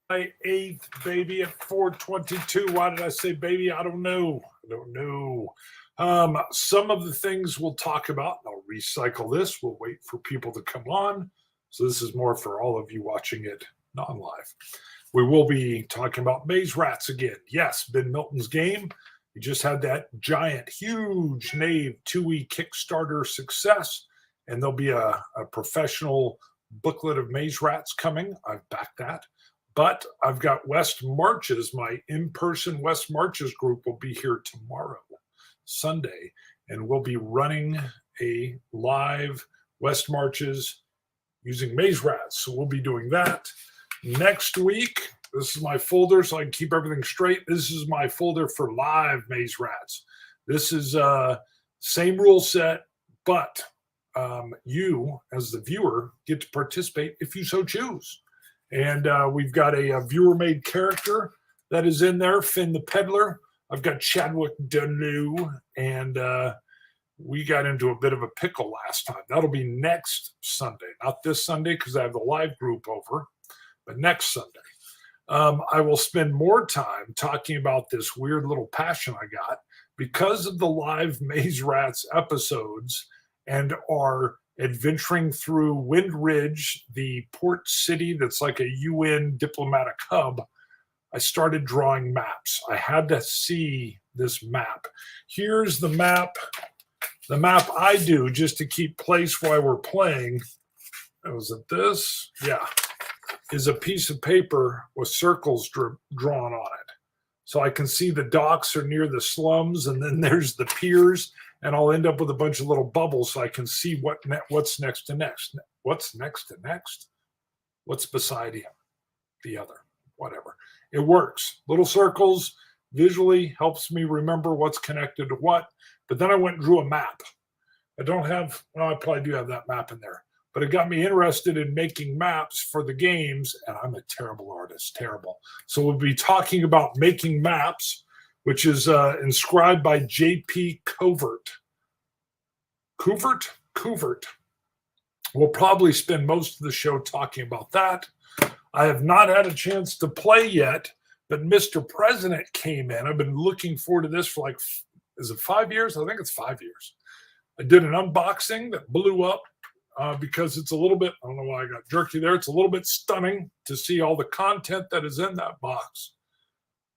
My eighth baby at 422. Why did I say baby? I don't know. I don't know. Some of the things we'll talk about, I'll recycle this. We'll wait for people to come on. So this is more for all of you watching it non-live. We will be talking about Maze Rats again. Yes, Ben Milton's game. He just had that giant, huge Nave 2E Kickstarter success, and there'll be a professional booklet of Maze Rats coming. I've backed that. But I've got West Marches. My in-person West Marches group will be here tomorrow, Sunday, and we'll be running a live West Marches using Maze Rats. So we'll be doing that next week. This is my folder so I can keep everything straight. This is my folder for live Maze Rats. This is same rule set, but you, as the viewer, get to participate if you so choose. And we've got a viewer-made character that is in there, Finn the Peddler. I've got Chadwick Danu, and we got into a bit of a pickle last time. That'll be next Sunday, not this Sunday because I have the live group over, but next Sunday. I will spend more time talking about this weird little passion I got because of the live Maze Rats episodes and our adventuring through Wind Ridge, the port city that's like a UN diplomatic hub. I started drawing maps. I had to see this map. Here's the map I do just to keep place while we're playing. Was it this? Yeah. Is a piece of paper with circles drawn on it. So I can see the docks are near the slums, and then there's the piers, and I'll end up with a bunch of little bubbles so I can see what's next to next. What's next to next? What's beside the other? Whatever. It works. Little circles visually helps me remember what's connected to what. But then I went and drew a map. I probably do have that map in there. But it got me interested in making maps for the games, and I'm a terrible artist, terrible. So we'll be talking about making maps, which is inscribed by J.P. Covert. Covert. We'll probably spend most of the show talking about that. I have not had a chance to play yet, but Mr. President came in. I've been looking forward to this for is it 5 years? I think it's 5 years. I did an unboxing that blew up. Because it's a little bit, I don't know why I got jerky there. It's a little bit stunning to see all the content that is in that box.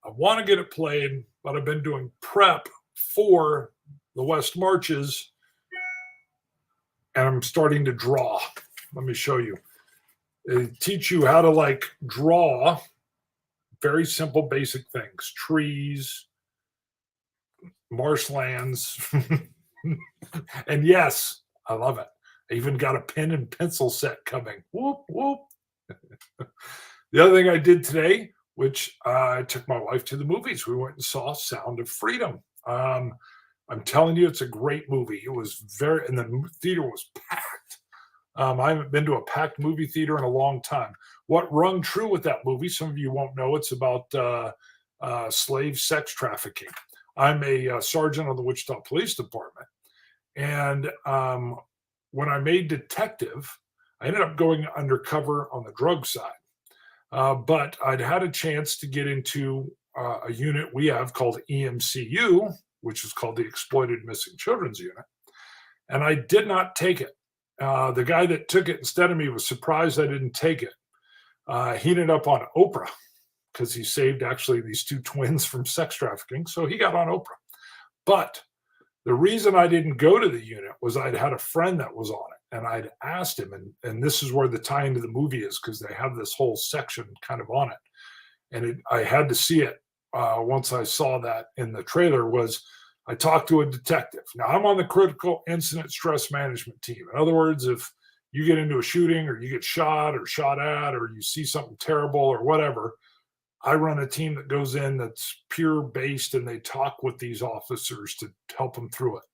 I want to get it played, but I've been doing prep for the West Marches, and I'm starting to draw. Let me show you. They teach you how to draw very simple, basic things. Trees, marshlands. And yes, I love it. I even got a pen and pencil set coming. Whoop, whoop. The other thing I did today, which I took my wife to the movies. We went and saw Sound of Freedom. I'm telling you, it's a great movie. It was and the theater was packed. I haven't been to a packed movie theater in a long time. What rung true with that movie, some of you won't know, it's about slave sex trafficking. I'm a sergeant on the Wichita Police Department. And when I made detective, I ended up going undercover on the drug side. But I'd had a chance to get into a unit we have called EMCU, which is called the Exploited Missing Children's Unit. And I did not take it. The guy that took it instead of me was surprised I didn't take it. He ended up on Oprah because he saved actually these two twins from sex trafficking. So he got on Oprah. But the reason I didn't go to the unit was I'd had a friend that was on it, and I'd asked him, and this is where the tie into the movie is because they have this whole section kind of on it. And I had to see it once I saw that in the trailer was I talked to a detective. Now, I'm on the critical incident stress management team. In other words, if you get into a shooting or you get shot at, or you see something terrible or whatever, I run a team that goes in that's peer based, and they talk with these officers to help them through it.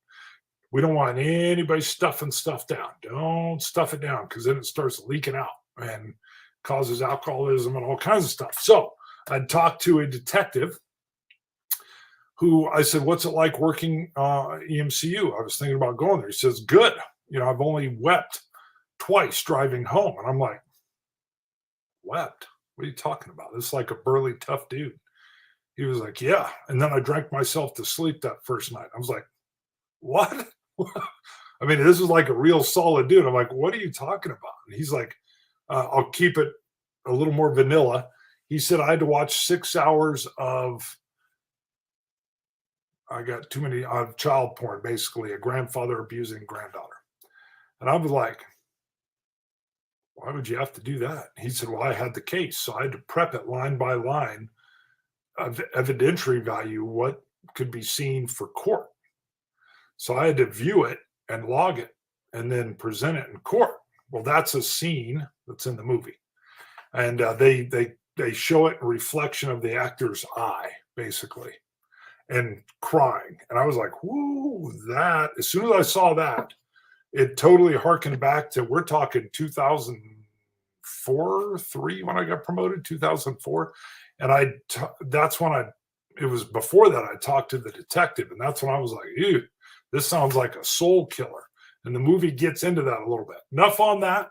We don't want anybody stuffing stuff down. Don't stuff it down because then it starts leaking out and causes alcoholism and all kinds of stuff. So I'd talked to a detective who I said, "What's it like working EMCU?" I was thinking about going there. He says, "Good. I've only wept twice driving home." And I'm like, wept? What are you talking about? This is like a burly, tough dude. He was like, yeah. And then I drank myself to sleep that first night. I was like, what? I mean, this is like a real solid dude. I'm like, what are you talking about? And he's like, I'll keep it a little more vanilla. He said I had to watch 6 hours of, I got too many, of child porn, basically, a grandfather abusing granddaughter. And I was like, why would you have to do that? He said, well, I had the case. So I had to prep it line by line of evidentiary value, what could be seen for court. So I had to view it and log it and then present it in court. Well, that's a scene that's in the movie. And they show it a reflection of the actor's eye, basically, and crying. And I was like, whoo, that, as soon as I saw that, it totally harkened back to, we're talking 2004, 3 when I got promoted, 2004. And that's when it was before that I talked to the detective. And that's when I was like, ew, this sounds like a soul killer. And the movie gets into that a little bit. Enough on that,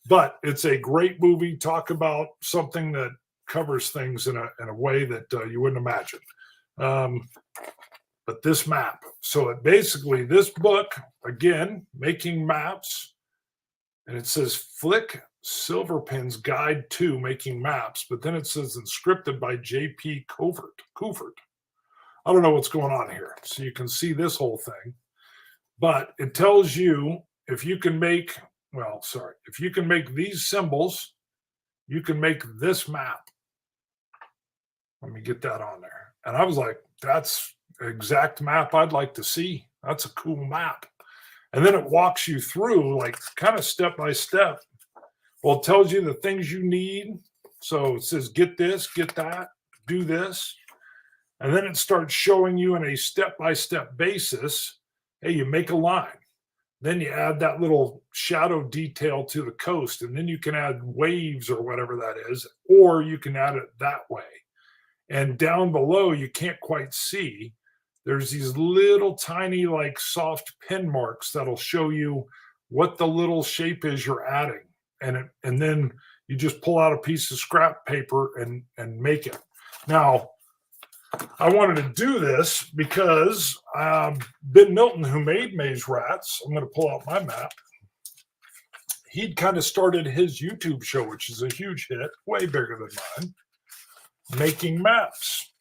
but it's a great movie. Talk about something that covers things in a way that you wouldn't imagine. But this map, so it basically, this book, again, making maps, and it says Flick Silverpen's Guide to Making Maps, but then it says inscripted by J.P. Couvert. I don't know what's going on here. So you can see this whole thing, but it tells you if you can make, if you can make these symbols, you can make this map. Let me get that on there. And I was like, that's an exact map I'd like to see. That's a cool map. And then it walks you through, like, kind of step by step. Well, it tells you the things you need. So it says, get this, get that, do this. And then it starts showing you in a step-by-step basis, hey, you make a line. Then you add that little shadow detail to the coast, and then you can add waves or whatever that is, or you can add it that way. And down below, you can't quite see. There's these little tiny, like, soft pin marks that'll show you what the little shape is you're adding. And then you just pull out a piece of scrap paper and make it. Now, I wanted to do this because Ben Milton, who made Maze Rats, I'm going to pull out my map. He'd kind of started his YouTube show, which is a huge hit, way bigger than mine, making maps.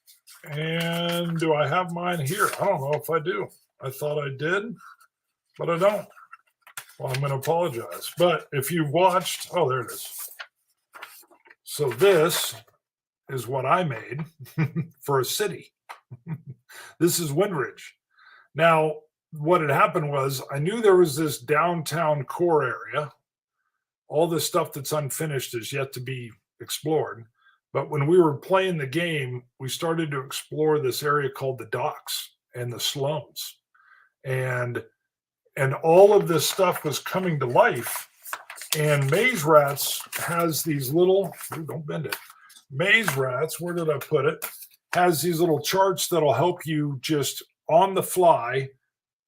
And do I have mine here? I don't know if I do. I thought I did, but I don't. Well, I'm going to apologize. But if you've watched, oh, there it is. So this is what I made for a city. This is Windridge. Now, what had happened was I knew there was this downtown core area. All this stuff that's unfinished is yet to be explored. But when we were playing the game, we started to explore this area called the docks and the slums. And all of this stuff was coming to life. And Maze Rats has these little, don't bend it. Maze Rats, where did I put it? Has these little charts that'll help you just on the fly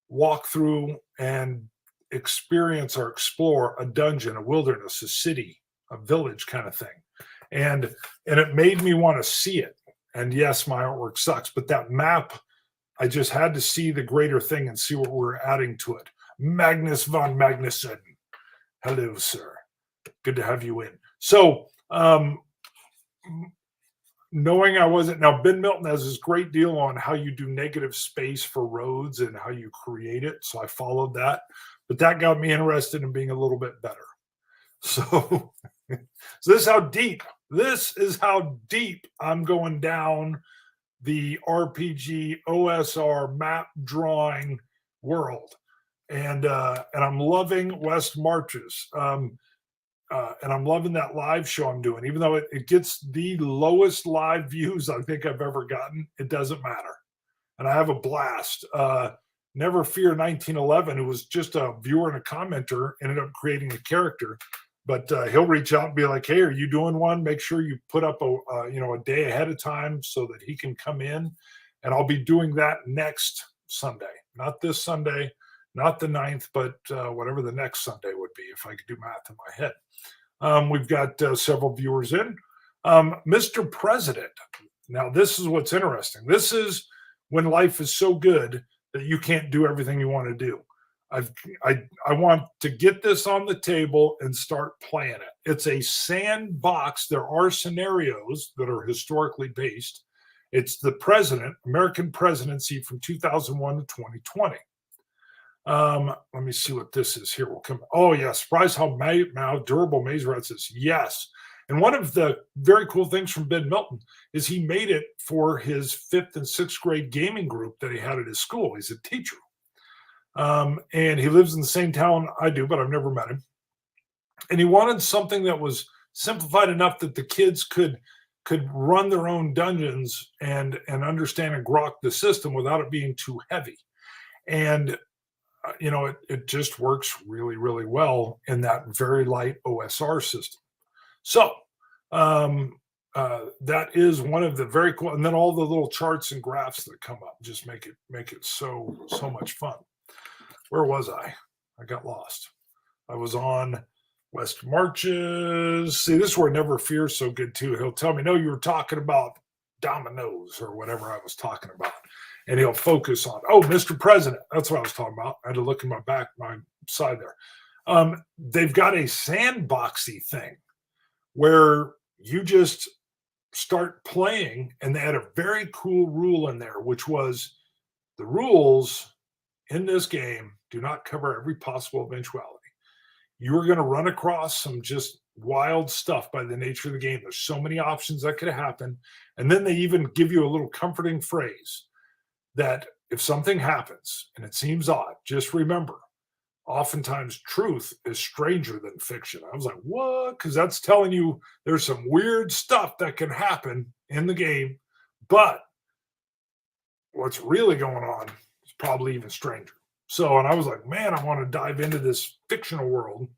walk through and experience or explore a dungeon, a wilderness, a city, a village kind of thing. And it made me want to see it. And yes, my artwork sucks, but that map, I just had to see the greater thing and see what we're adding to it. Magnus von Magnuson. Hello, sir. Good to have you in. So, knowing I wasn't, now Ben Milton has this great deal on how you do negative space for roads and how you create it. So I followed that, but that got me interested in being a little bit better. So, this is how deep I'm going down the RPG OSR map drawing world. And I'm loving West Marches. And I'm loving that live show I'm doing. Even though it gets the lowest live views I think I've ever gotten, it doesn't matter. And I have a blast. Never Fear 1911, who was just a viewer and a commenter, ended up creating a character. But he'll reach out and be like, hey, are you doing one? Make sure you put up a day ahead of time so that he can come in. And I'll be doing that next Sunday. Not this Sunday, not the 9th, but whatever the next Sunday would be, if I could do math in my head. We've got several viewers in. Mr. President. Now, this is what's interesting. This is when life is so good that you can't do everything you want to do. I want to get this on the table and start playing it. It's a sandbox. There are scenarios that are historically based. It's the president, American presidency from 2001 to 2020. Let me see what this is here. We'll come. Oh, yeah. Surprise how durable Maze Rats is. Yes. And one of the very cool things from Ben Milton is he made it for his 5th and 6th grade gaming group that he had at his school. He's a teacher. And he lives in the same town I do, but I've never met him. And he wanted something that was simplified enough that the kids could run their own dungeons and understand and grok the system without it being too heavy. And it just works really, really well in that very light OSR system. So that is one of the very cool, and then all the little charts and graphs that come up just make it so much fun. Where was I? I got lost. I was on West Marches. See, this is where Never Fear is so good too. He'll tell me, no, you were talking about dominoes or whatever I was talking about. And he'll focus on, oh, Mr. President. That's what I was talking about. I had to look in my side there. They've got a sandboxy thing where you just start playing, and they had a very cool rule in there, which was the rules in this game do not cover every possible eventuality. You're going to run across some just wild stuff by the nature of the game. There's so many options that could happen. And then they even give you a little comforting phrase that if something happens and it seems odd, just remember, oftentimes truth is stranger than fiction. I was like, what? Because that's telling you there's some weird stuff that can happen in the game, but what's really going on is probably even stranger. So, and I was like, man, I want to dive into this fictional world,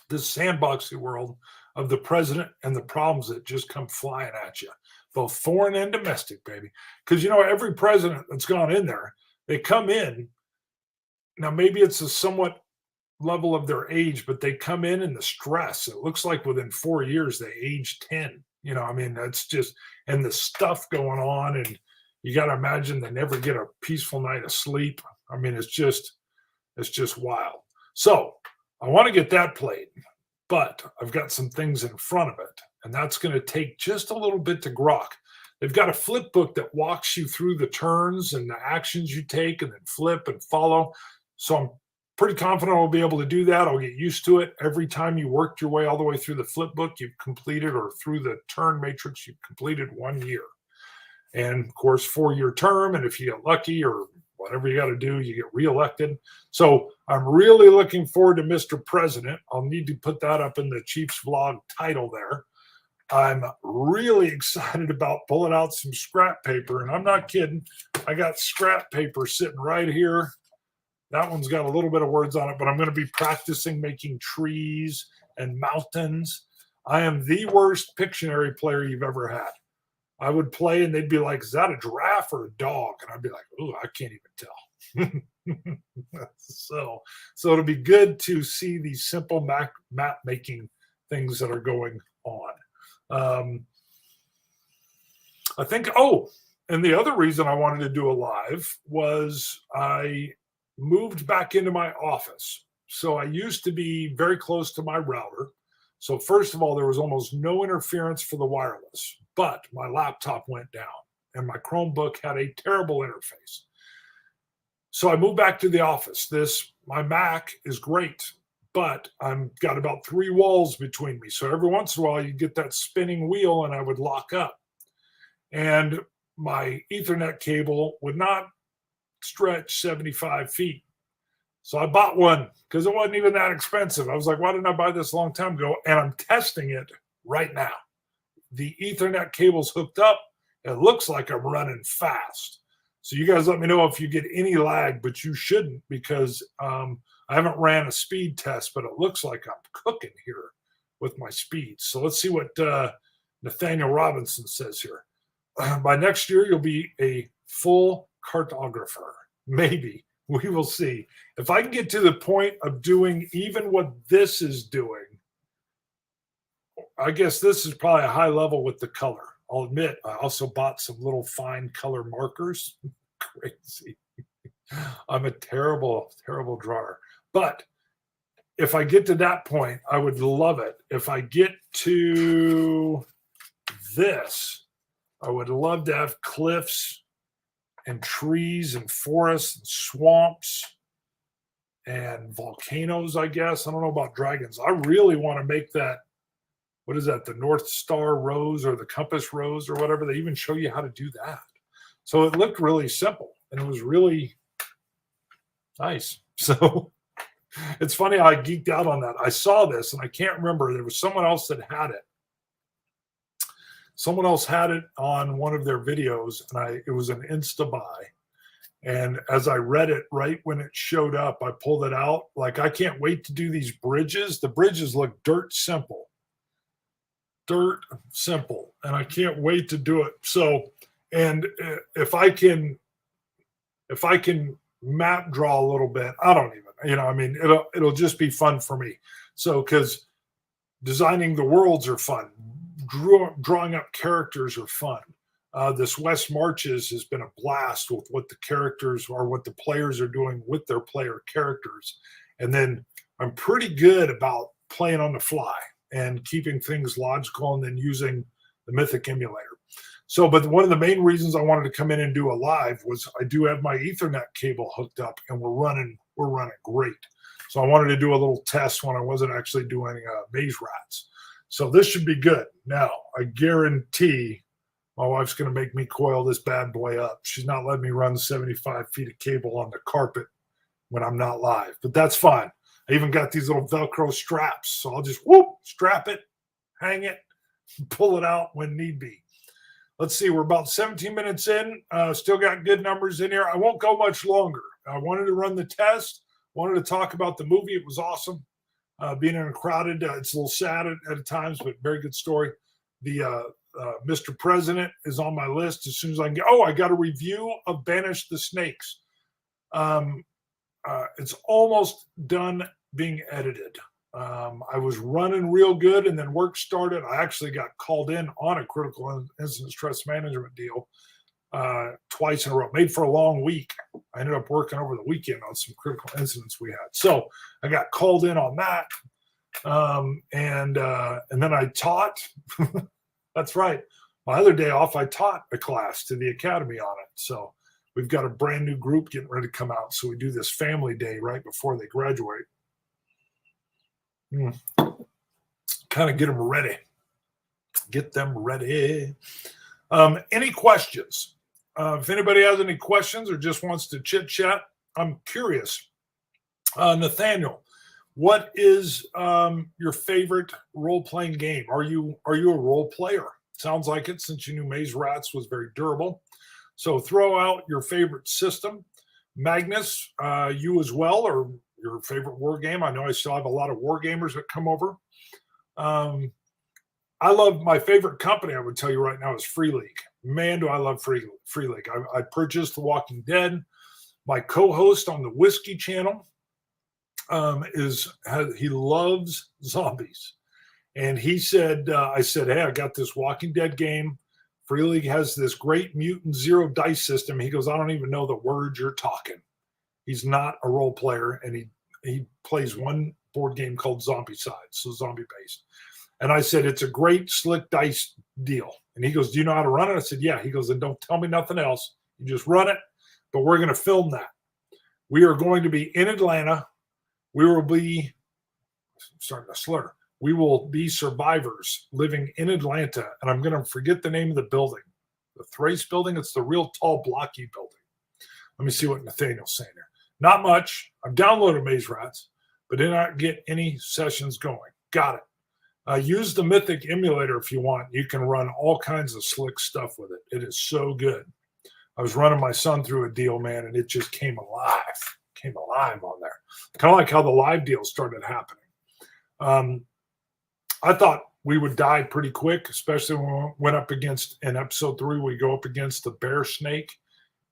this sandboxy world of the president and the problems that just come flying at you, both foreign and domestic, baby. Because, every president that's gone in there, they come in. Now, maybe it's a somewhat level of their age, but they come in the stress. It looks like within 4 years, they age 10. That's just, and the stuff going on. And you got to imagine they never get a peaceful night of sleep. It's just wild. So I want to get that played, but I've got some things in front of it, and that's going to take just a little bit to grok. They've got a flip book that walks you through the turns and the actions you take and then flip and follow. So I'm pretty confident I'll be able to do that. I'll get used to it. Every time you worked your way all the way through the flip book, you've completed, or through the turn matrix, you've completed 1 year. And of course, 4-year term. And if you get lucky or whatever you got to do, you get reelected. So I'm really looking forward to Mr. President. I'll need to put that up in the Chiefs vlog title there. I'm really excited about pulling out some scrap paper, and I'm not kidding. I got scrap paper sitting right here. That one's got a little bit of words on it, but I'm going to be practicing making trees and mountains. I am the worst Pictionary player you've ever had. I would play and they'd be like, is that a giraffe or a dog? And I'd be like, oh, I can't even tell. So it'll be good to see these simple map making things that are going on. I think, and the other reason I wanted to do a live was I moved back into my office. So I used to be very close to my router. So first of all, there was almost no interference for the wireless, but my laptop went down and my Chromebook had a terrible interface. So I moved back to the office. My Mac is great, but I've got about 3 walls between me. So every once in a while you get that spinning wheel and I would lock up. And my Ethernet cable would not stretch 75 feet. So I bought one because it wasn't even that expensive. I was like, why didn't I buy this a long time ago? And I'm testing it right now. The Ethernet cable's hooked up. It looks like I'm running fast. So you guys let me know if you get any lag, but you shouldn't, because I haven't ran a speed test, but it looks like I'm cooking here with my speeds. So let's see what Nathaniel Robinson says here. By next year, you'll be a full cartographer. Maybe. We will see. If I can get to the point of doing even what this is doing, I guess this is probably a high level with the color. I'll admit, I also bought some little fine color markers. Crazy. I'm a terrible, terrible drawer. But if I get to that point, I would love it. If I get to this, I would love to have cliffs and trees and forests and swamps and volcanoes, I guess. I don't know about dragons. I really want to make that, what is that, the North Star rose or the compass rose or whatever. They even show you how to do that. So it looked really simple and it was really nice. So it's funny how I geeked out on that. I saw this and I can't remember. There was someone else that had it. Someone else had it on one of their videos and it was an Insta buy. And as I read it right when it showed up, I pulled it out. Like, I can't wait to do these bridges. The bridges look dirt simple. Dirt simple. And I can't wait to do it. So, and if I can map draw a little bit, I don't even, I mean, it'll just be fun for me. So, because designing the worlds are fun. Drawing up characters are fun. This West Marches has been a blast with what the characters or what the players are doing with their player characters. And then I'm pretty good about playing on the fly and keeping things logical and then using the Mythic emulator. So, but one of the main reasons I wanted to come in and do a live was I do have my Ethernet cable hooked up and we're running great. So I wanted to do a little test when I wasn't actually doing Maze Rats. So this should be good. Now, I guarantee my wife's going to make me coil this bad boy up. She's not letting me run 75 feet of cable on the carpet when I'm not live, but that's fine. I even got these little Velcro straps. So I'll just strap it, hang it, pull it out when need be. Let's see, we're about 17 minutes in. Still got good numbers in here. I won't go much longer. I wanted to run the test, wanted to talk about the movie. It was awesome. Being in a crowded, it's a little sad at times, but very good story. The Mr. President is on my list as soon as I can get. Oh, I got a review of Banish the Snakes. It's almost done being edited. I was running real good and then work started. I actually got called in on a critical incident stress management deal twice in a row, made for a long week. I ended up working over the weekend on some critical incidents we had. So I got called in on that. And then I taught. That's right. My other day off, I taught a class to the academy on it. So we've got a brand new group getting ready to come out. So we do this family day right before they graduate. Kind of get them ready. Get them ready. Any questions? If anybody has any questions or just wants to chit chat, I'm curious. Nathaniel, what is your favorite role-playing game? Are you a role player? Sounds like it, since you knew Maze Rats was very durable. So throw out your favorite system. Magnus, you as well, or your favorite war game? I know I still have a lot of war gamers that come over. I love my favorite company, I would tell you right now, is Free League. Man, do I love Free League. I purchased The Walking Dead. My co-host on the Whiskey Channel he loves zombies. And he said, I said, hey, I got this Walking Dead game. Free League has this great Mutant Zero dice system. He goes, I don't even know the words you're talking. He's not a role player, and he plays one board game called Zombicide, so zombie-based. And I said, it's a great slick dice deal. And he goes, do you know how to run it? I said, yeah. He goes, and don't tell me nothing else. You just run it, but we're going to film that. We are going to be in Atlanta. We will be, starting to slur, we will be survivors living in Atlanta. And I'm going to forget the name of the building. The Thrace building. It's the real tall, blocky building. Let me see what Nathaniel's saying here. Not much. I've downloaded Maze Rats, but did not get any sessions going. Got it. Use the Mythic emulator if you want. You can run all kinds of slick stuff with it. It is so good. I was running my son through a deal, man, and it just came alive. Came alive on there. Kind of like how the live deal started happening. I thought we would die pretty quick, especially when we went up against, in episode 3, we go up against the bear snake,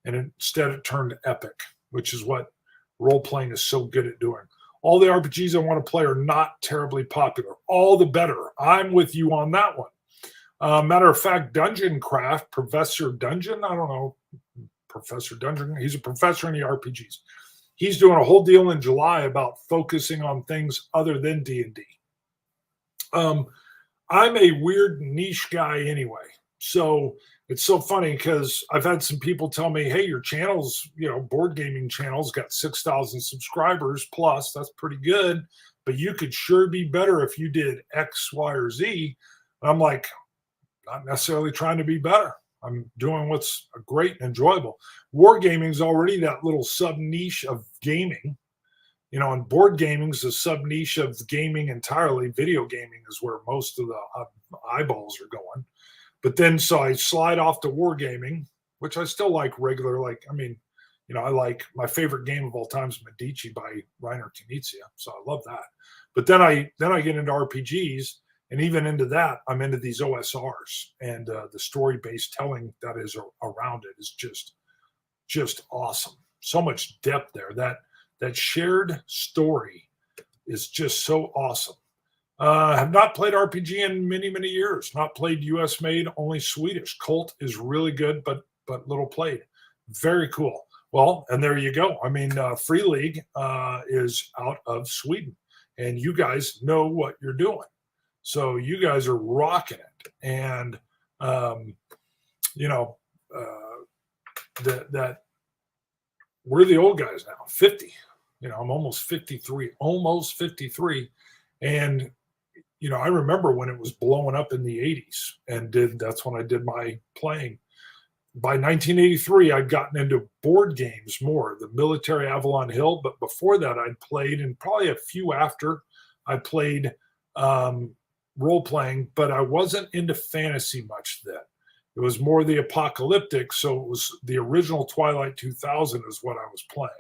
and instead it turned epic, which is what role-playing is so good at doing. all the RPGs I want to play are not terribly popular. All the better. I'm with you on that one. Matter of fact, Dungeon Craft, Professor Dungeon, I don't know, Professor Dungeon, he's a professor in the RPGs. He's doing a whole deal in July about focusing on things other than D&D. I'm a weird niche guy anyway. So it's so funny because I've had some people tell me, hey, your channel's, board gaming channel's got 6,000 subscribers plus. That's pretty good. But you could sure be better if you did X, Y, or Z. And I'm like, not necessarily trying to be better. I'm doing what's great and enjoyable. Wargaming is already that little sub niche of gaming. And board gaming is a sub niche of gaming entirely. Video gaming is where most of the eyeballs are going. But then, so I slide off to wargaming, which I still like regular. I like my favorite game of all time is Medici by Reiner Knizia. So I love that. But then I get into RPGs, and even into that, I'm into these OSRs, and the story-based telling that is around it is just awesome. So much depth there. That shared story is just so awesome. Have not played RPG in many, many years. Not played US made, only Swedish. Cult is really good, but little played. Very cool. Well, and there you go. Free League is out of Sweden, and you guys know what you're doing. So you guys are rocking it. And, that we're the old guys now, 50. I'm almost 53, And, I remember when it was blowing up in the 80s, and that's when I did my playing. By 1983, I'd gotten into board games more, the Military Avalon Hill. But before that, I'd played, and probably a few after, I played role-playing, but I wasn't into fantasy much then. It was more the apocalyptic, so it was the original Twilight 2000 is what I was playing.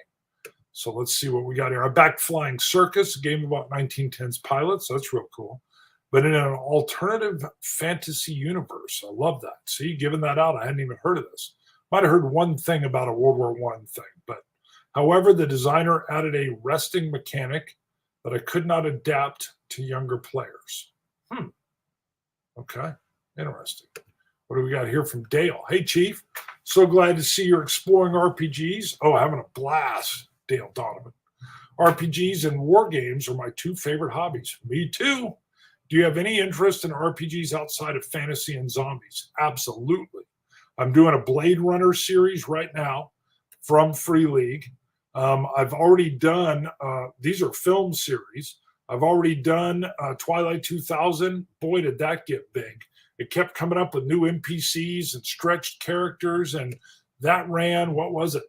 So let's see what we got here. A Back Flying Circus, a game about 1910s pilots. That's real cool. But in an alternative fantasy universe. I love that. See, giving that out, I hadn't even heard of this. Might have heard one thing about a World War I thing. But however, the designer added a resting mechanic that I could not adapt to younger players. Okay, interesting. What do we got here from Dale? Hey, Chief. So glad to see you're exploring RPGs. Oh, having a blast, Dale Donovan. RPGs and war games are my two favorite hobbies. Me too. Do you have any interest in RPGs outside of fantasy and zombies? Absolutely. I'm doing a Blade Runner series right now from Free League. I've already done, these are film series. I've already done Twilight 2000. Boy, did that get big. It kept coming up with new NPCs and stretched characters, and that ran,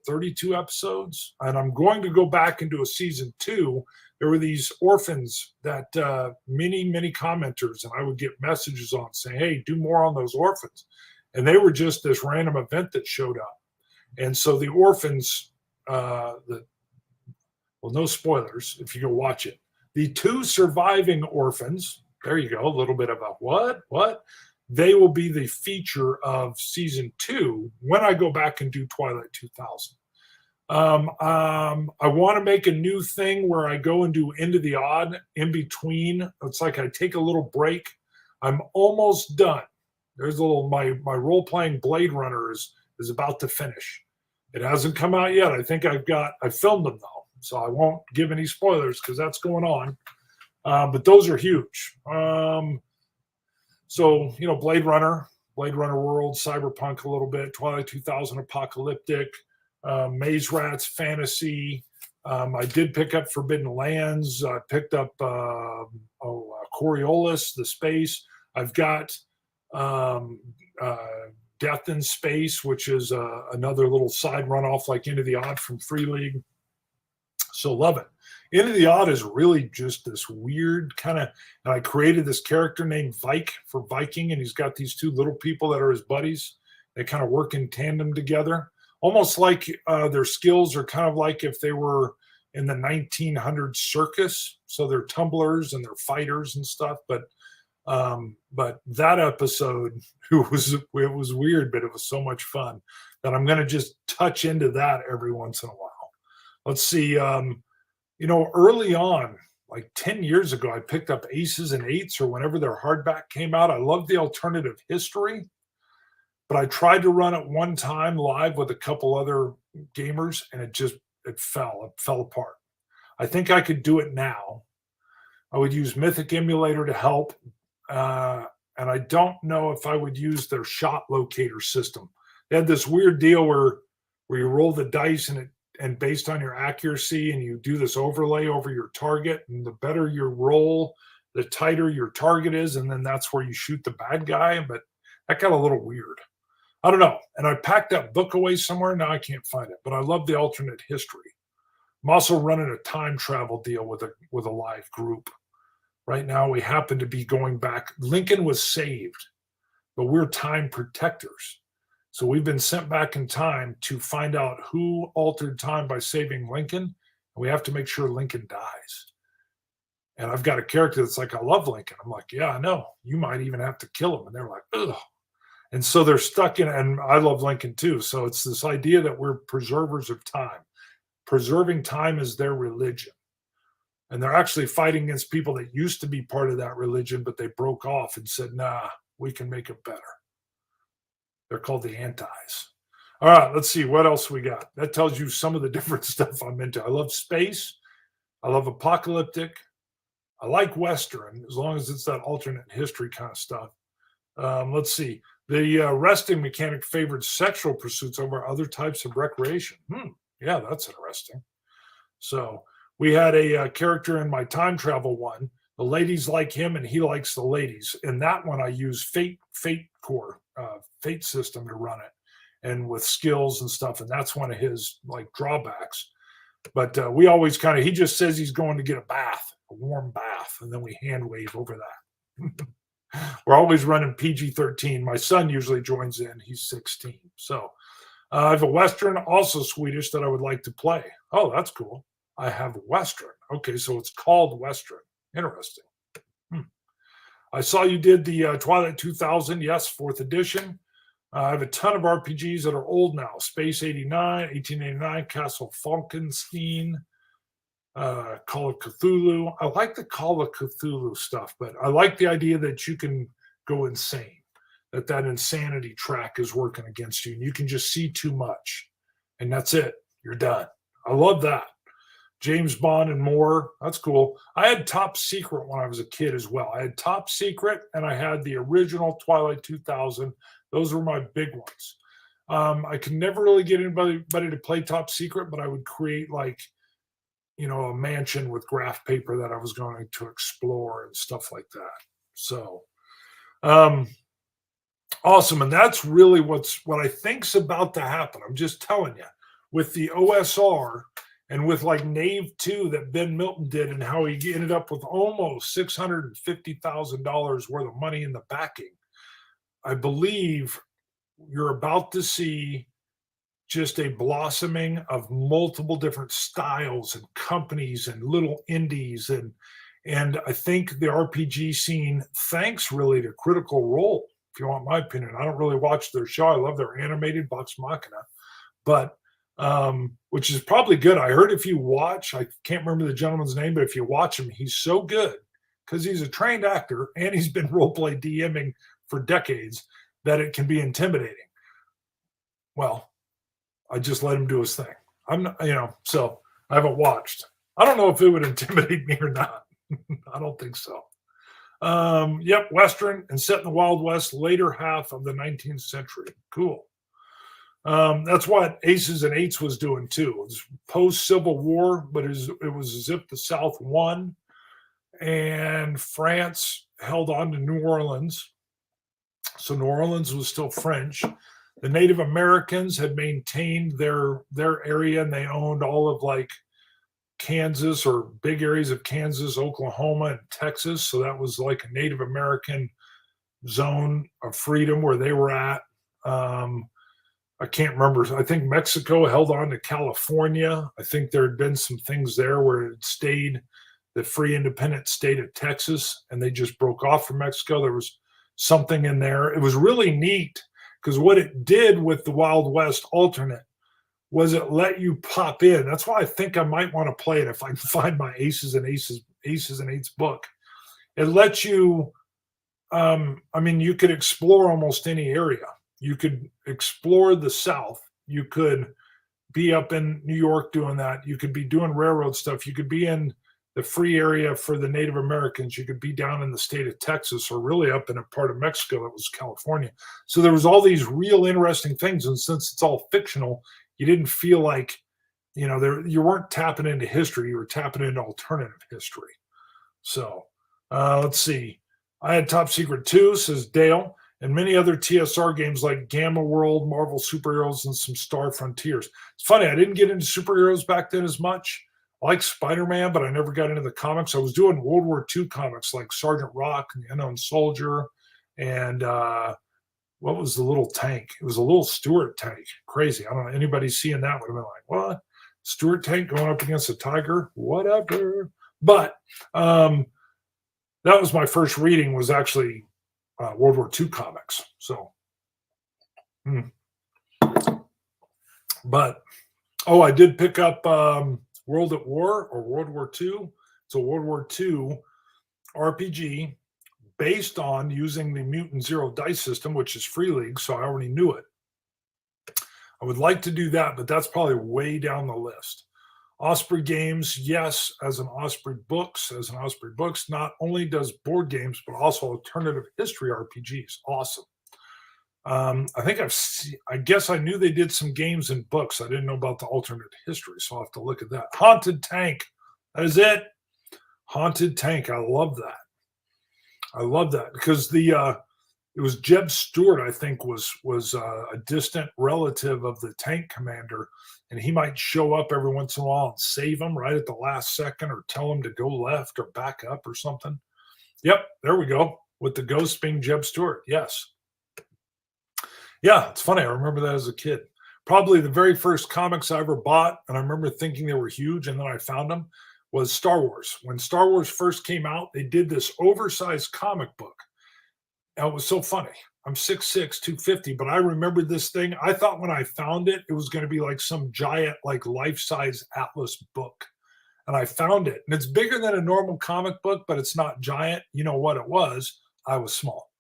32 episodes? And I'm going to go back and do a season 2. There were these orphans that many commenters, and I would get messages on saying, hey, do more on those orphans. And they were just this random event that showed up. And so the orphans, no spoilers if you go watch it. The 2 surviving orphans, there you go, a little bit of a what? They will be the feature of season 2 when I go back and do Twilight 2000. I want to make a new thing where I go and do Into the Odd in between. It's like I take a little break. I'm almost done. There's a little, my role-playing Blade Runner is about to finish. It hasn't come out yet. I think I filmed them though. So I won't give any spoilers because that's going on. But those are huge. So, Blade Runner World, Cyberpunk a little bit, Twilight 2000 apocalyptic, Maze Rats fantasy. I did pick up Forbidden Lands. I picked up Coriolis, the space. I've got Death in Space, which is another little side runoff like Into the Odd from Free League. So love it. Into the Odd is really just this weird kind of, and I created this character named Vike for Viking, and he's got these 2 little people that are his buddies. They kind of work in tandem together, almost like their skills are kind of like if they were in the 1900s circus. So they're tumblers and they're fighters and stuff. But that episode, it was weird, but it was so much fun that I'm going to just touch into that every once in a while. Let's see. Early on, like 10 years ago, I picked up Aces and Eights or whenever their hardback came out. I loved the alternative history, but I tried to run it one time live with a couple other gamers and it fell apart. I think I could do it now. I would use Mythic Emulator to help. Uh, and I don't know if I would use their shot locator system. They had this weird deal where you roll the dice and based on your accuracy and you do this overlay over your target, and the better your roll, the tighter your target is, and then that's where you shoot the bad guy. But that got a little weird. I don't know. And I packed that book away somewhere. Now I can't find it. But I love the alternate history. I'm also running a time travel deal with a live group. Right now, we happen to be going back. Lincoln was saved, but we're time protectors. So we've been sent back in time to find out who altered time by saving Lincoln. And we have to make sure Lincoln dies. And I've got a character that's like, I love Lincoln. I'm like, yeah, I know. You might even have to kill him. And they're like, ugh. And so they're stuck in, and I love Lincoln too. So it's this idea that we're preservers of time. Preserving time is their religion. And they're actually fighting against people that used to be part of that religion, but they broke off and said, nah, we can make it better. They're called the Antis. All right, let's see what else we got. That tells you some of the different stuff I'm into. I love space. I love apocalyptic. I like Western, as long as it's that alternate history kind of stuff. Let's see. The resting mechanic favored sexual pursuits over other types of recreation. Yeah, that's interesting. So we had a character in my time travel one. The ladies like him and he likes the ladies. In that one, I use Fate Core, Fate system to run it, and with skills and stuff. And that's one of his like drawbacks. But we always he just says he's going to get a warm bath, and then we hand wave over that. We're always running PG-13. My son usually joins in. He's 16. So I have a Western, also Swedish, that I would like to play. Oh, that's cool. I have Western. Okay, so it's called Western. Interesting. I saw you did the Twilight 2000. Yes, 4th edition. I have a ton of RPGs that are old now. Space 89, 1889, Castle Falkenstein, Call of Cthulhu. I like the Call of Cthulhu stuff, but I like the idea that you can go insane, that insanity track is working against you, and you can just see too much, and that's it. You're done. I love that. James Bond and more. That's cool. I had Top Secret when I was a kid as well. I had Top Secret, and I had the original Twilight 2000. Those were my big ones. I could never really get anybody to play Top Secret, but I would create a mansion with graph paper that I was going to explore and stuff like that. So, awesome. And that's really what I think's about to happen. I'm just telling you, with the OSR and with like Knave 2 that Ben Milton did, and how he ended up with almost $650,000 worth of money in the backing. I believe you're about to see just a blossoming of multiple different styles and companies and little indies. And I think the RPG scene, thanks really to Critical Role, if you want my opinion. I don't really watch their show. I love their animated Vox Machina, but which is probably good. I heard if you watch, I can't remember the gentleman's name, but if you watch him, he's so good because he's a trained actor and he's been roleplay DMing for decades that it can be intimidating. Well, I just let him do his thing. I'm not, so I haven't watched. I don't know if it would intimidate me or not. I don't think so. Yep, Western and set in the Wild West, later half of the 19th century. Cool. That's what Aces and Eights was doing too. It was post-Civil War, but it was as if the South won and France held on to New Orleans. So New Orleans was still French. The Native Americans had maintained their area, and they owned all of like Kansas or big areas of Kansas, Oklahoma, and Texas. So that was like a Native American zone of freedom where they were at. I can't remember. I think Mexico held on to California. I think there had been some things there where it stayed the free independent state of Texas, and they just broke off from Mexico. There was something in there. It was really neat because what it did with the Wild West alternate was it let you pop in. That's why I think I might want to play it if I can find my Aces and Eights book. It lets you, I mean, you could explore almost any area. You could explore the South. You could be up in New York doing that. You could be doing railroad stuff. You could be in the free area for the Native Americans. You could be down in the state of Texas, or really up in a part of Mexico that was California. So there was all these real interesting things. And since it's all fictional, you didn't feel like, you weren't tapping into history. You were tapping into alternative history. So let's see. I had Top Secret 2, says Dale, and many other TSR games like Gamma World, Marvel Superheroes, and some Star Frontiers. It's funny, I didn't get into superheroes back then as much. I like Spider-Man, but I never got into the comics. I was doing World War II comics like Sergeant Rock and the Unknown Soldier, and what was the little tank? It was a little Stuart tank. Crazy. I don't know. Anybody seeing that would have been like, what? Stuart tank going up against a tiger? Whatever. But that was my first reading, was actually World War II comics. So, but, I did pick up World at War, or World War II. It's a World War II RPG based on using the Mutant Zero dice system, which is Free League, so I already knew it. I would like to do that, but that's probably way down the list. Osprey Games, yes, as an Osprey Books. Not only does board games, but also alternative history RPGs. Awesome. I guess I knew they did some games and books. I didn't know about the alternate history, so I'll have to look at that. Haunted Tank. That is it. Haunted Tank. I love that because it was Jeb Stewart, I think, was a distant relative of the tank commander, and he might show up every once in a while and save him right at the last second, or tell him to go left or back up or something. Yep, there we go, with the ghost being Jeb Stewart. Yes. Yeah, it's funny. I remember that as a kid. Probably the very first comics I ever bought, and I remember thinking they were huge, and then I found them, was Star Wars. When Star Wars first came out, they did this oversized comic book. And it was so funny. I'm 6'6", 250, but I remember this thing. I thought when I found it, it was going to be like some giant, like life-size Atlas book. And I found it. And it's bigger than a normal comic book, but it's not giant. You know what it was? I was small.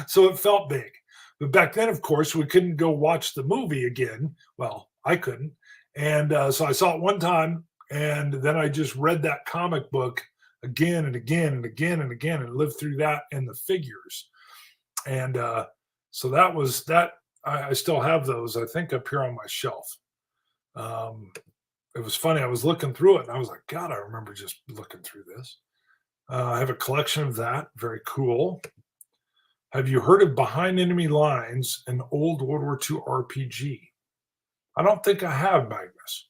So it felt big. But back then, of course, we couldn't go watch the movie again. Well, I couldn't. And so I saw it one time, and then I just read that comic book again and again and again and again, and lived through that and the figures. And so that was that. I still have those, I think, up here on my shelf. It was funny. I was looking through it, and I was like, God, I remember just looking through this. I have a collection of that. Very cool. Have you heard of Behind Enemy Lines, an old World War II RPG? I don't think I have, Magnus.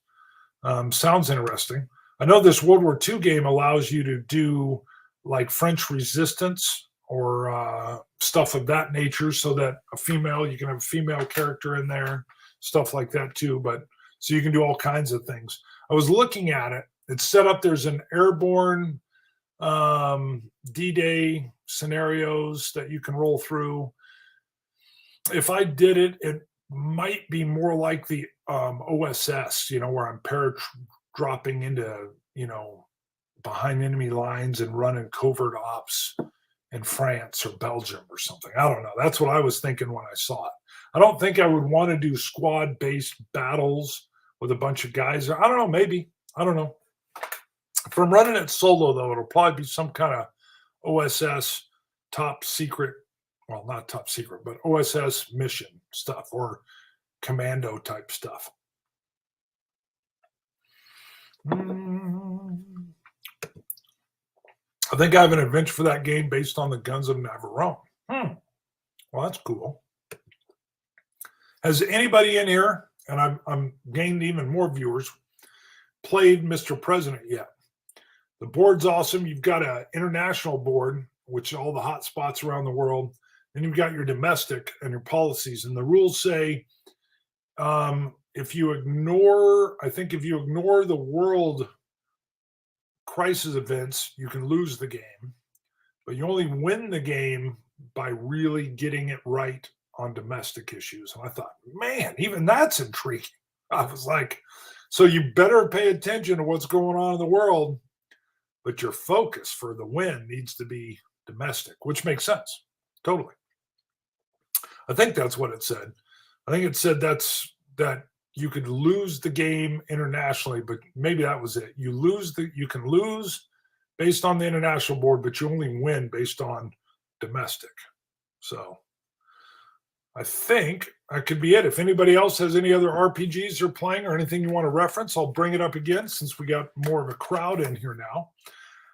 Sounds interesting. I know this World War II game allows you to do like French resistance or stuff of that nature, so that you can have a female character in there, stuff like that too. But so you can do all kinds of things. I was looking at it. It's set up. There's an airborne D-Day scenarios that you can roll through. If I did it, it might be more like the OSS, where I'm dropping into, behind enemy lines and running covert ops in France or Belgium or something. I don't know. That's what I was thinking when I saw it. I don't think I would want to do squad-based battles with a bunch of guys. I don't know. Maybe. I don't know. If I'm running it solo, though, it'll probably be some kind of OSS top secret, well, not top secret, but OSS mission stuff or commando type stuff. I think I have an adventure for that game based on the Guns of Navarone. Well, that's cool. Has anybody in here, and I'm gained even more viewers, played Mr. President yet? The board's awesome. You've got an international board, which are all the hot spots around the world. Then you've got your domestic and your policies. And the rules say if you ignore the world crisis events, you can lose the game. But you only win the game by really getting it right on domestic issues. And I thought, man, even that's intriguing. I was like, so you better pay attention to what's going on in the world, but your focus for the win needs to be domestic, which makes sense. Totally. I think that's what it said. I think it said that you could lose the game internationally, but maybe that was it. You can lose based on the international board, but you only win based on domestic. So I think that could be it. If anybody else has any other RPGs they're playing or anything you want to reference, I'll bring it up again since we got more of a crowd in here now.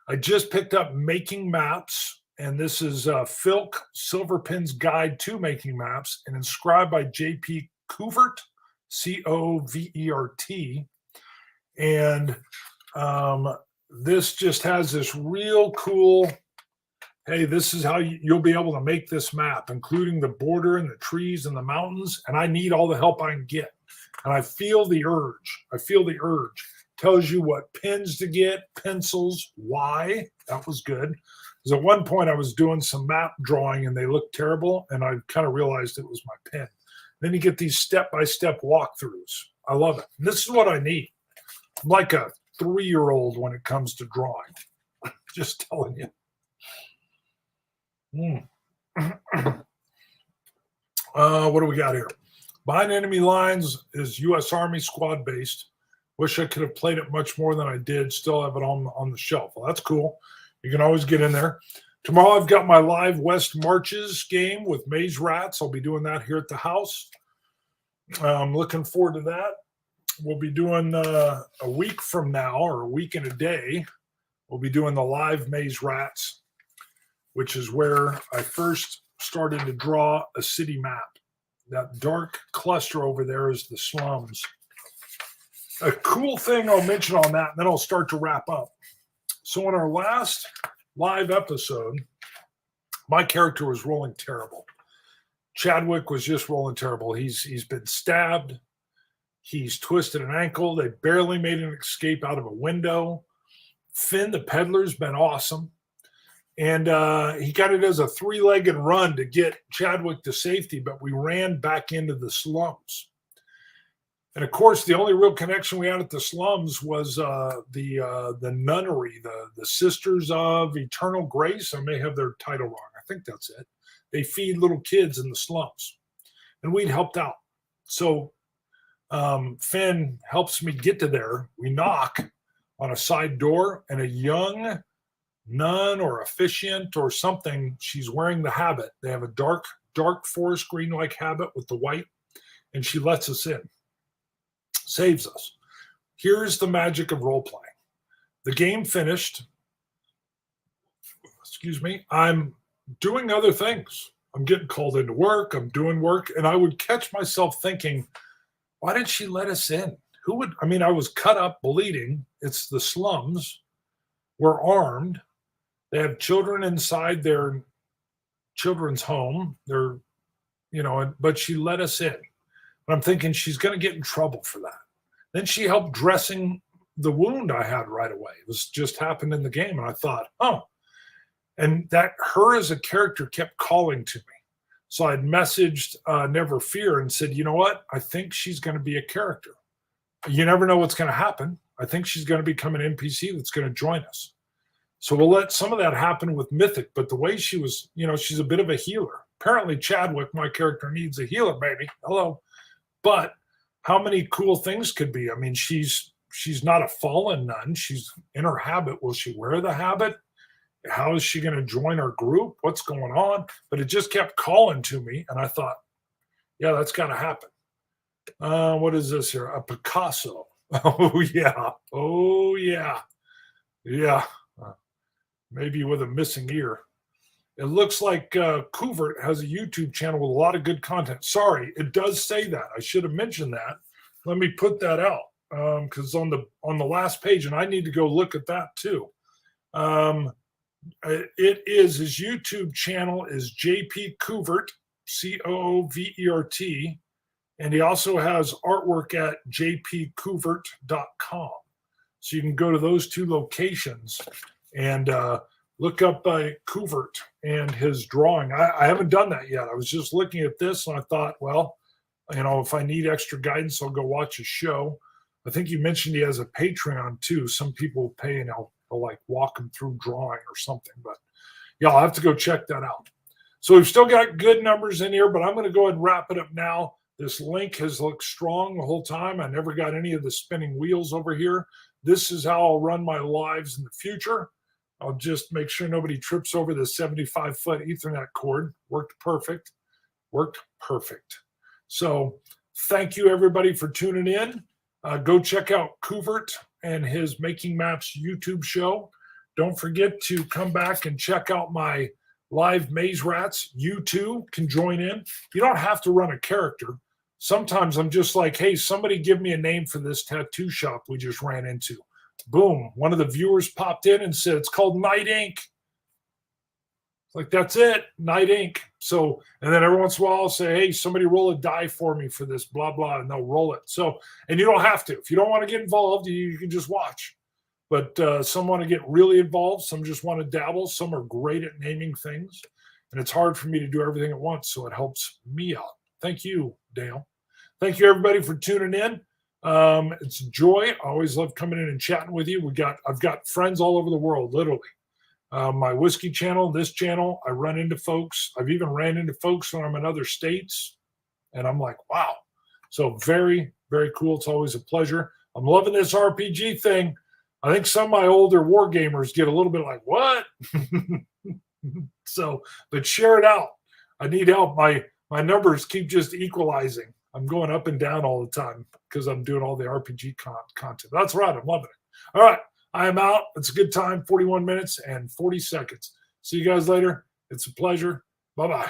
I just picked up Making Maps, and this is Filk Silverpin's Guide to Making Maps, and inscribed by J.P. Covert, Covert. And this just has this real cool, hey, this is how you'll be able to make this map, including the border and the trees and the mountains, and I need all the help I can get. And I feel the urge. Tells you what pens to get, pencils, why. That was good. Because at one point I was doing some map drawing and they looked terrible, and I kind of realized it was my pen. Then you get these step-by-step walkthroughs. I love it. And this is what I need. I'm like a 3-year-old when it comes to drawing. Just telling you. What do we got here? Behind Enemy Lines is U.S. Army squad based. Wish I could have played it much more than I did. Still have it on the shelf. Well, that's cool. You can always get in there. Tomorrow I've got my live West Marches game with Maze Rats. I'll be doing that here at the house. I'm looking forward to that. We'll be doing a week from now, or a week and a day, we'll be doing the live Maze Rats, which is where I first started to draw a city map. That dark cluster over there is the slums. A cool thing I'll mention on that, and then I'll start to wrap up. So in our last live episode, my character was rolling terrible. Chadwick was just rolling terrible. He's been stabbed. He's twisted an ankle. They barely made an escape out of a window. Finn the peddler's been awesome. And he kind of does a 3-legged run to get Chadwick to safety, but we ran back into the slums. And of course, the only real connection we had at the slums was the nunnery, the Sisters of Eternal Grace. I may have their title wrong. I think that's it. They feed little kids in the slums, and we'd helped out. So Finn helps me get to there. We knock on a side door, and a young nun or officiant or something, she's wearing the habit. They have a dark forest green-like habit with the white, and she lets us in. Saves us. Here's the magic of role-playing. The game finished. Excuse me. I'm doing other things. I'm getting called into work. I'm doing work. And I would catch myself thinking, why did she let us in? I was cut up, bleeding. It's the slums. We're armed. They have children inside their children's home. But she let us in. But I'm thinking she's going to get in trouble for that. Then she helped dressing the wound I had right away. It was just happened in the game. And I thought, oh. And that her as a character kept calling to me. So I'd messaged Never Fear and said, you know what? I think she's going to be a character. You never know what's going to happen. I think she's going to become an NPC that's going to join us. So we'll let some of that happen with Mythic. But the way she was, she's a bit of a healer. Apparently Chadwick, my character, needs a healer, baby. Hello. But how many cool things could be? I mean, she's not a fallen nun. She's in her habit. Will she wear the habit? How is she going to join our group? What's going on? But it just kept calling to me. And I thought, yeah, that's got to happen. What is this here? A Picasso. Oh, yeah. Oh, yeah. Yeah. Maybe with a missing ear. It looks like Covert has a YouTube channel with a lot of good content. Sorry, it does say that. I should have mentioned that. Let me put that out because on the last page, and I need to go look at that too. His YouTube channel is JP Covert, Coovert, and he also has artwork at jpcovert.com. So you can go to those two locations and look up Kuvert and his drawing. I haven't done that yet. I was just looking at this and I thought, well, if I need extra guidance, I'll go watch his show. I think you mentioned he has a Patreon too. Some people pay and I'll like walk them through drawing or something. But yeah, I'll have to go check that out. So we've still got good numbers in here, but I'm going to go ahead and wrap it up now. This link has looked strong the whole time. I never got any of the spinning wheels over here. This is how I'll run my lives in the future. I'll just make sure nobody trips over the 75-foot Ethernet cord. Worked perfect. Worked perfect. So thank you, everybody, for tuning in. Go check out Kuvert and his Making Maps YouTube show. Don't forget to come back and check out my live Maze Rats. You too can join in. You don't have to run a character. Sometimes I'm just like, hey, somebody give me a name for this tattoo shop we just ran into. Boom. One of the viewers popped in and said, it's called Night Ink. Like, that's it, Night Ink. So, and then every once in a while I'll say, hey, somebody roll a die for me for this, blah, blah, and they'll roll it. So, and you don't have to. If you don't want to get involved, you can just watch. But some want to get really involved. Some just want to dabble. Some are great at naming things. And it's hard for me to do everything at once, so it helps me out. Thank you, Dale. Thank you, everybody, for tuning in. It's a joy. I always love coming in and chatting with you. I've got friends all over the world, literally. My whiskey channel, this channel, I run into folks. I've even ran into folks when I'm in other states. And I'm like, wow. So very, very cool. It's always a pleasure. I'm loving this RPG thing. I think some of my older war gamers get a little bit like, what? So, but share it out. I need help. My numbers keep just equalizing. I'm going up and down all the time because I'm doing all the RPG content. That's right. I'm loving it. All right. I am out. It's a good time. 41 minutes and 40 seconds. See you guys later. It's a pleasure. Bye-bye.